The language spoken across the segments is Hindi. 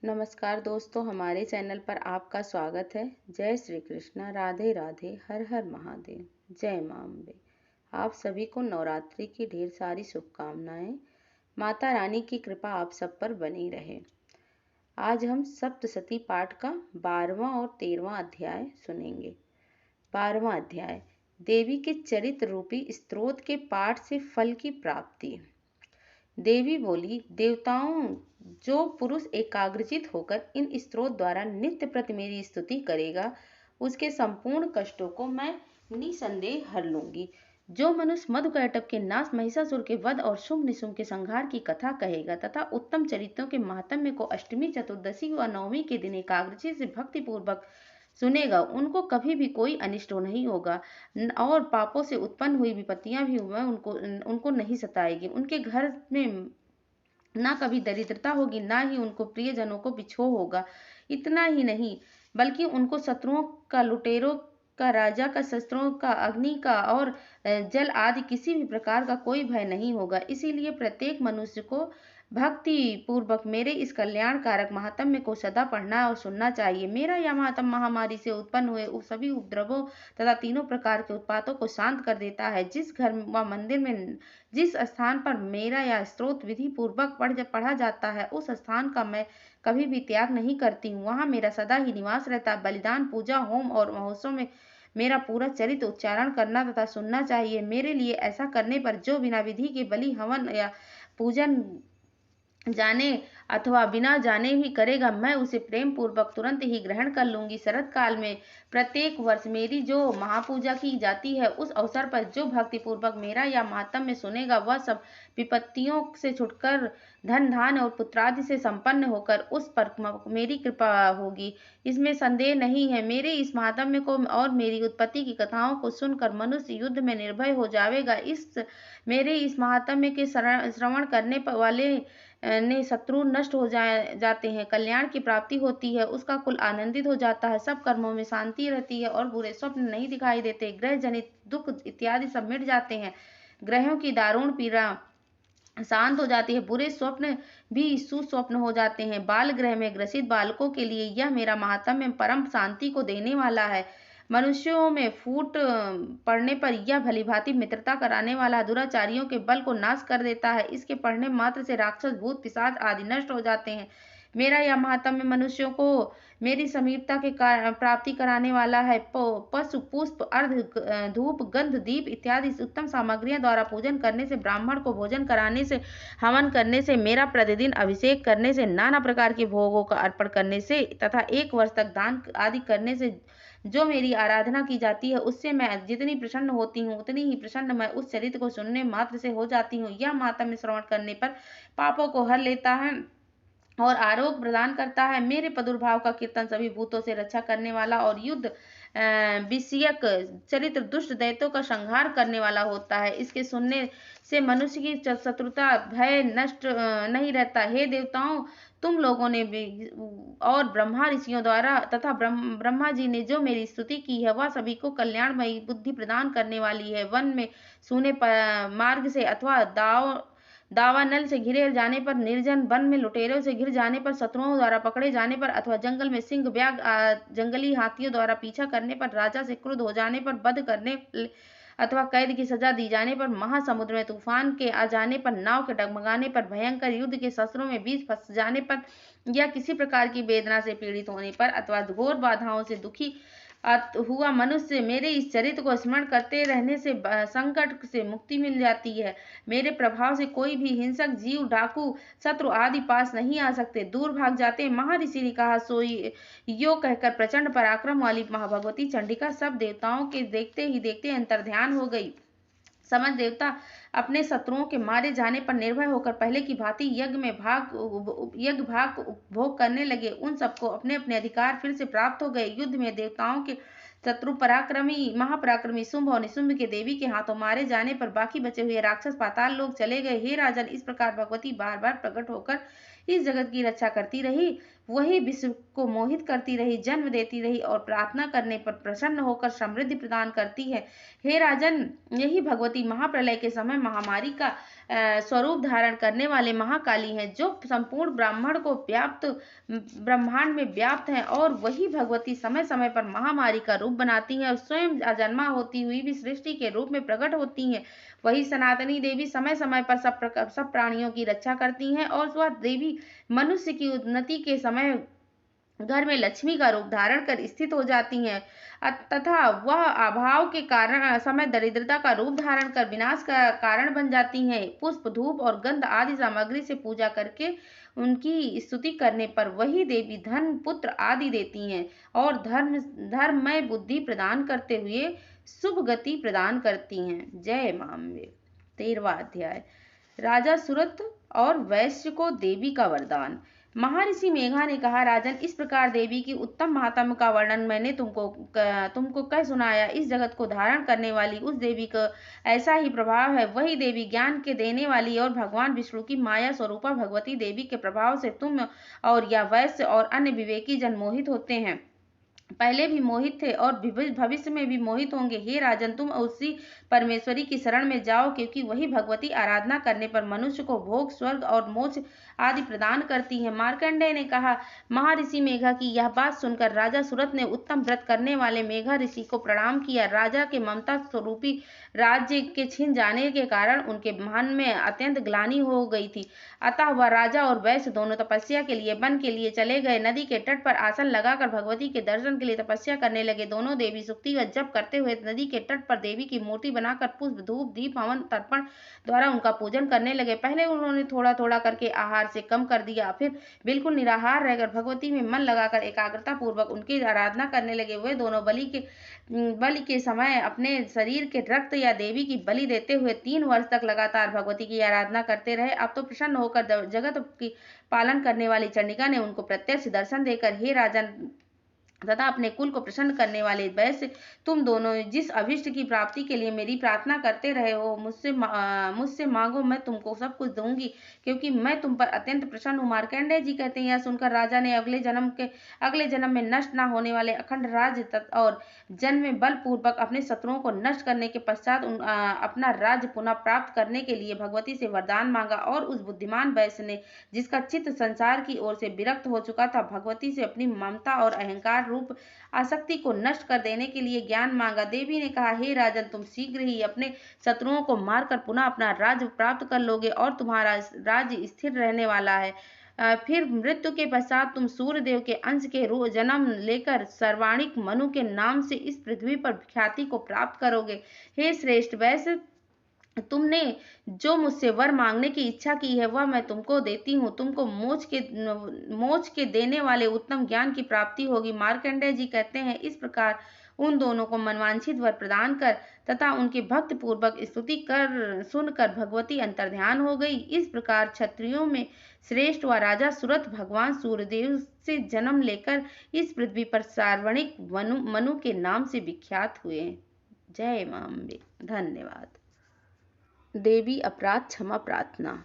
नमस्कार दोस्तों, हमारे चैनल पर आपका स्वागत है। जय श्री कृष्णा, राधे राधे, हर हर महादेव, जय मां अम्बे। आप सभी को नवरात्रि की ढेर सारी शुभकामनाएं। माता रानी की कृपा आप सब पर बनी रहे। आज हम सप्तशती पाठ का 12वां और 13वां अध्याय सुनेंगे। 12वां अध्याय, देवी के चरित्र रूपी स्तोत्र के पाठ से फल की प्राप्ति। देवी बोली, देवताओं, जो पुरुष एकाग्रचित होकर इन स्तोत्र द्वारा नित्य प्रति मेरी स्तुति करेगा, उसके संपूर्ण कष्टों को मैं निसंदेह हर लूंगी। जो मनुष्य मधुकैटभ के नाश, महिषासुर के वध और शुंभ निशुंभ के संहार की कथा कहेगा तथा उत्तम चरित्रों के महात्म्य को अष्टमी, चतुर्दशी व नवमी के दिन एकाग्रचित से भक्ति पूर्वक सुनेगा, उनको कभी भी कोई अनिष्ट नहीं होगा और पापों से उत्पन्न हुई विपत्तियां भी उनको नहीं सताएगी। उनके घर में ना कभी दरिद्रता होगी, ना ही उनको प्रियजनों को बिछोह होगा। इतना ही नहीं, बल्कि उनको शत्रुओं का, लुटेरों का, राजा का, शस्त्रों का, अग्नि का और जल आदि किसी भी प्रकार का कोई भय नहीं होगा। इसीलिए प्रत्येक मनुष्य को भक्ति पूर्वक मेरे इस कल्याण कारक महात्म्य को सदा पढ़ना और सुनना चाहिए। मेरा यह महात्म्य महामारी से उत्पन्न हुए सभी उपद्रवों तथा तीनों प्रकार के उत्पातों को शांत कर देता है। जिस घर व मंदिर में, जिस स्थान पर मेरा यह स्तोत्र विधि पूर्वक पढ़ा जाता है, उस स्थान का मैं कभी भी त्याग नहीं करती हूँ। वहां मेरा सदा ही निवास रहता है। बलिदान, पूजा, होम और महोत्सव में मेरा पूरा चरित्र उच्चारण करना तथा सुनना चाहिए। मेरे लिए ऐसा करने पर जो बिना विधि के बलि, हवन या पूजन जाने अथवा बिना जाने ही करेगा, मैं उसे प्रेम पूर्वक तुरंत ही ग्रहण कर लूंगी। शरत काल में प्रत्येक वर्ष मेरी जो महापूजा की जाती है, उस अवसर पर जो भक्ति पूर्वक मेरा या महात्म्य सुनेगा, वह सब विपत्तियों से छुटकर धन धान्य और पुत्रादि से संपन्न होकर उस पर मेरी कृपा होगी, इसमें संदेह नहीं है। मेरे इस महात्म्य को और मेरी उत्पत्ति की कथाओं को सुनकर मनुष्य युद्ध में निर्भय हो जाएगा। मेरे इस महात्म्य के श्रवण करने वाले ने शत्रु नष्ट हो जाते हैं, कल्याण की प्राप्ति होती है, उसका कुल आनंदित हो जाता है, सब कर्मों में शांति रहती है और बुरे स्वप्न नहीं दिखाई देते, ग्रह जनित दुख इत्यादि सब मिट जाते हैं, ग्रहों की दारुण पीड़ा शांत हो जाती है, बुरे स्वप्न भी सुस्वप्न हो जाते हैं। बाल ग्रह में ग्रसित बालकों के लिए यह मेरा महात्म्य परम शांति को देने वाला है। मनुष्यों में फूट पड़ने पर यह भलीभांति मित्रता कराने वाला दुराचारियों के बल को नाश कर देता है। इसके पढ़ने मात्र से राक्षस, भूत, पिशाच आदि नष्ट हो जाते हैं। मेरा यह महात्म्य मनुष्यों को मेरी समीपता के प्राप्ति कराने वाला है। पशु, पुष्प, अर्घ, धूप, गंध, दीप इत्यादि उत्तम सामग्रियों द्वारा पूजन करने से, ब्राह्मण को भोजन कराने से, हवन करने से, मेरा प्रतिदिन अभिषेक करने से, नाना प्रकार के भोगों का अर्पण करने से तथा 1 वर्ष तक दान आदि करने से जो मेरी आराधना की जाती है, उससे मैं जितनी प्रसन्न होती हूँ, उतनी ही प्रसन्न मैं उस चरित्र को सुनने मात्र से हो जाती हूँ। यह महात्म्य श्रवण करने पर पापों को हर लेता है और आरोग्य प्रदान करता है। मेरे प्रादुर्भाव का कीर्तन सभी भूतों से रक्षा करने वाला और युद्ध विषयक चरित्र दुष्ट दैत्यों का संहार करने वाला होता है। इसके सुनने से मनुष्य की शत्रुता, भय नष्ट नहीं रहता। हे देवताओं, तुम लोगों ने भी और ब्रह्मा ऋषियों द्वारा तथा ब्रह्मा जी ने जो मेरी स्तुति की है, वह सभी को कल्याणमयी बुद्धि प्रदान करने वाली है। वन में सूने मार्ग से अथवा दावानल से घिरे जाने पर, निर्जन वन में लुटेरों से घिर जाने पर, शत्रुओं द्वारा पकड़े जाने पर अथवा जंगल में सिंह, व्याघ्र, जंगली हाथियों द्वारा पीछा करने पर, राजा से क्रुद्ध हो जाने पर, वध करने अथवा कैद की सजा दी जाने पर, महासमुद्र में तूफान के आ जाने पर, नाव के डगमगाने पर, भयंकर युद्ध के शस्त्रों में बीच फंस जाने पर, या किसी प्रकार की वेदना से पीड़ित होने पर अथवा घोर बाधाओं से दुखी हुआ मनुष्य मेरे इस चरित्र को स्मरण करते रहने से संकट से मुक्ति मिल जाती है। मेरे प्रभाव से कोई भी हिंसक जीव, डाकू, शत्रु आदि पास नहीं आ सकते, दूर भाग जाते हैं। महर्षि ने कहा, सोई यो कहकर प्रचंड पराक्रम वाली महाभगवती चंडिका सब देवताओं के देखते ही देखते अंतर्ध्यान हो गई। समझ देवता अपने शत्रुओं के मारे जाने पर निर्भय होकर पहले की भांति यज्ञ भाग उपभोग करने लगे। उन सबको अपने अपने अधिकार फिर से प्राप्त हो गए। युद्ध में देवताओं के शत्रु पराक्रमी, महापराक्रमी शुंभ और निशुंभ के देवी के हाथों मारे जाने पर बाकी बचे हुए राक्षस पाताल लोक चले गए। हे राजन, इस प्रकार भगवती बार बार प्रकट होकर इस जगत की रक्षा करती रही। वही विश्व को मोहित करती रही, जन्म देती रही और प्रार्थना करने पर प्रसन्न होकर समृद्धि प्रदान करती है। हे राजन, यही भगवती महाप्रलय के समय महामारी का स्वरूप धारण करने वाले महाकाली हैं, जो संपूर्ण ब्रह्मांड में व्याप्त है। और वही भगवती समय समय पर महामारी का रूप बनाती है और स्वयं अजन्मा होती हुई भी सृष्टि के रूप में प्रकट होती हैं। वही सनातनी देवी समय समय पर सब प्राणियों की रक्षा करती हैं और वह देवी मनुष्य की उन्नति के समय घर में लक्ष्मी का रूप धारण कर स्थित हो जाती हैं, तथा वह अभाव के कारण समय दरिद्रता का रूप धारण कर विनाश का कारण बन जाती हैं। पुष्प, धूप और गंध आदि सामग्री से पूजा करके उनकी स्तुति करने पर वही देवी धन, पुत्र आदि देती हैं और धर्ममय बुद्धि प्रदान करते हुए शुभ गति प्रदान करती हैं। जय मां अम्बे। 13वां अध्याय। राजा सुरत और वैश्य को देवी का वरदान। महर्षि मेघा ने कहा, राजन, इस प्रकार देवी की उत्तम महात्म्य का वर्णन मैंने तुमको कह सुनाया। इस जगत को धारण करने वाली उस देवी का ऐसा ही प्रभाव है। वही देवी ज्ञान के देने वाली और भगवान विष्णु की माया स्वरूपा भगवती देवी के प्रभाव से तुम और या वैश्य और अन्य विवेकी जन मोहित होते हैं। पहले भी मोहित थे और भविष्य में भी मोहित होंगे। हे राजन, तुम उसी परमेश्वरी की शरण में जाओ, क्योंकि वही भगवती आराधना करने पर मनुष्य को भोग, स्वर्ग और मोक्ष आदि प्रदान करती है। मार्कंडेय ने कहा, महर्षि मेघा की यह बात सुनकर राजा सुरत ने उत्तम व्रत करने वाले मेघा ऋषि को प्रणाम किया। राजा के ममता स्वरूपी राज्य के छिन जाने के कारण उनके मन में अत्यंत ग्लानि हो गई थी। अतः वह राजा और वैश्य दोनों तपस्या के लिए वन के लिए चले गए। नदी के तट पर आसन लगाकर भगवती के दर्शन के लिए तपस्या करने लगे। दोनों देवी सुक्ति व जप करते हुए नदी के तट पर देवी की मूर्ति बनाकर पुष्प, धूप, दीप, हवन, तर्पण द्वारा उनका पूजन करने लगे। पहले उन्होंने थोड़ा थोड़ा करके आहार से कम कर दिया, फिर बिल्कुल निराहार रहकर भगवती में मन लगाकर एकाग्रता पूर्वक उनकी आराधना करने लगे। वे दोनों बलि के समय अपने शरीर के रक्त या देवी की बलि देते हुए 3 वर्ष तक लगातार भगवती की आराधना करते रहे। अब तो प्रसन्न होकर जगत की पालन करने वाली चंडिका ने उनको प्रत्यक्ष दर्शन देकर, हे राजन तथा अपने कुल को प्रसन्न करने वाले वैश्य, तुम दोनों जिस अभिष्ट की प्राप्ति के लिए मेरी प्रार्थना करते रहे हो, मुझसे मांगो, मैं तुमको सब कुछ दूंगी, क्योंकि मैं तुम पर अत्यंत प्रसन्न हूँ। मार्कंडेय जी कहते हैं, यह सुनकर राजा ने अगले जन्म में नष्ट न होने वाले अखंड राज्य और जन्म में बलपूर्वक अपने शत्रुओं को नष्ट करने के पश्चात अपना राज्य पुनः प्राप्त करने के लिए भगवती से वरदान मांगा। और उस बुद्धिमान वैश्य ने, जिसका चित्त संसार की ओर से विरक्त हो चुका था, भगवती से अपनी ममता और अहंकार रूप आसक्ति को नष्ट कर देने के लिए ज्ञान मांगा। देवी ने कहा, हे राजन, तुम शीघ्र ही अपने शत्रुओं को मारकर पुनः अपना राज्य प्राप्त कर लोगे और तुम्हारा राज्य स्थिर रहने वाला है। फिर मृत्यु के पश्चात तुम सूर्यदेव के अंश के रूप जन्म लेकर सर्वाणिक मनु के नाम से इस पृथ्वी पर ख्याति को प्राप्त करोगे। हे श्रेष्ठ वैश्य, तुमने जो मुझसे वर मांगने की इच्छा की है वह मैं तुमको देती हूँ। तुमको मोक्ष के देने वाले उत्तम ज्ञान की प्राप्ति होगी। मार्कंडेय जी कहते हैं, इस प्रकार उन दोनों को मनवांछित वर प्रदान कर तथा उनके भक्त पूर्वक स्तुति कर सुनकर भगवती अंतर्ध्यान हो गई। इस प्रकार क्षत्रियों में श्रेष्ठ व राजा सुरत भगवान सूर्यदेव से जन्म लेकर इस पृथ्वी पर सार्वणिक मनु के नाम से विख्यात हुए। जय मां अम्बे। धन्यवाद। देवी अपराध क्षमा प्रार्थना।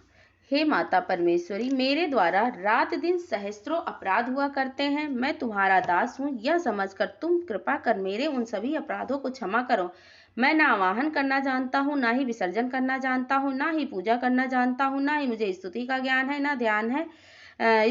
हे माता परमेश्वरी, मेरे द्वारा रात दिन सहस्त्रों अपराध हुआ करते हैं। मैं तुम्हारा दास हूँ, यह समझकर तुम कृपा कर मेरे उन सभी अपराधों को क्षमा करो। मैं ना आवाहन करना जानता हूँ, ना ही विसर्जन करना जानता हूँ, ना ही पूजा करना जानता हूँ, ना ही मुझे स्तुति का ज्ञान है, ना ध्यान है।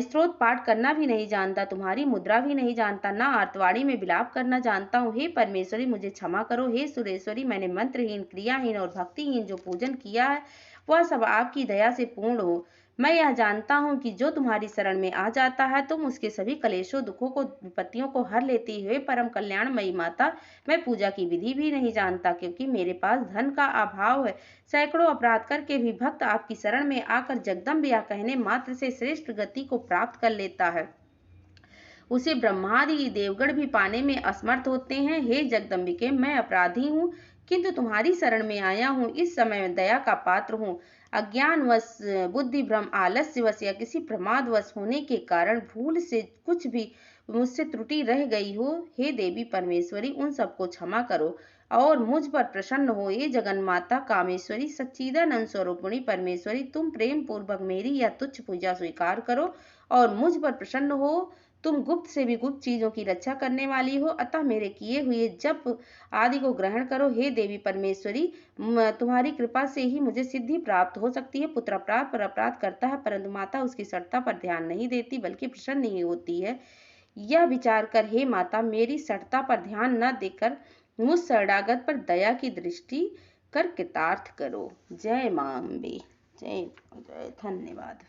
स्त्रोत पाठ करना भी नहीं जानता, तुम्हारी मुद्रा भी नहीं जानता, ना आर्तवाणी में विलाप करना जानता हूँ। हे परमेश्वरी, मुझे क्षमा करो। हे सुरेश्वरी, मैंने मंत्रहीन, क्रियाहीन और भक्तिहीन जो पूजन किया है वह सब आपकी दया से पूर्ण हो। मैं यह जानता हूँ कि जो तुम्हारी शरण में आ जाता है तुम उसके सभी कलेशों, दुखों को, विपत्तियों को हर लेती हुए परम कल्याणमयी माता। मैं पूजा की विधि भी नहीं जानता, क्योंकि मेरे पास धन का अभाव है। सैकड़ों अपराध करके भी भक्त आपकी शरण में आकर जगदम्बिया कहने मात्र से श्रेष्ठ गति को प्राप्त कर लेता है। उसे ब्रह्मादि देवगण भी पाने में असमर्थ होते हैं। हे जगदम्बिके, मैं अपराधी हूँ, किंतु तुम्हारी शरण में आया हूँ। इस समय दया का पात्र हूँ। अज्ञानवश, बुद्धि भ्रम, आलस्यवश या किसी प्रमादवश होने के कारण भूल से कुछ भी मुझसे त्रुटि रह गई हो, हे देवी परमेश्वरी, उन सबको क्षमा करो और मुझ पर प्रसन्न हो। ये जगन माता कामेश्वरी, सच्चिदानंद स्वरूपिणी परमेश्वरी, तुम प्रेम पूर्वक मेरी यह तुच्छ पूजा स्वीकार करो और मुझ पर प्रसन्न हो। तुम गुप्त से भी गुप्त चीजों की रक्षा करने वाली हो, अतः मेरे किए हुए जप आदि को ग्रहण करो। हे देवी परमेश्वरी, तुम्हारी कृपा से ही मुझे सिद्धि प्राप्त हो सकती है। पुत्र अपराध पर अपराध करता है, परंतु माता उसकी सठता पर ध्यान नहीं देती, बल्कि प्रसन्न ही होती है। यह विचार कर हे माता, मेरी सठता पर ध्यान न देकर मुझ शरणागत पर दया की दृष्टि कर कृतार्थ करो। जय मां अम्बे। जय जय। धन्यवाद।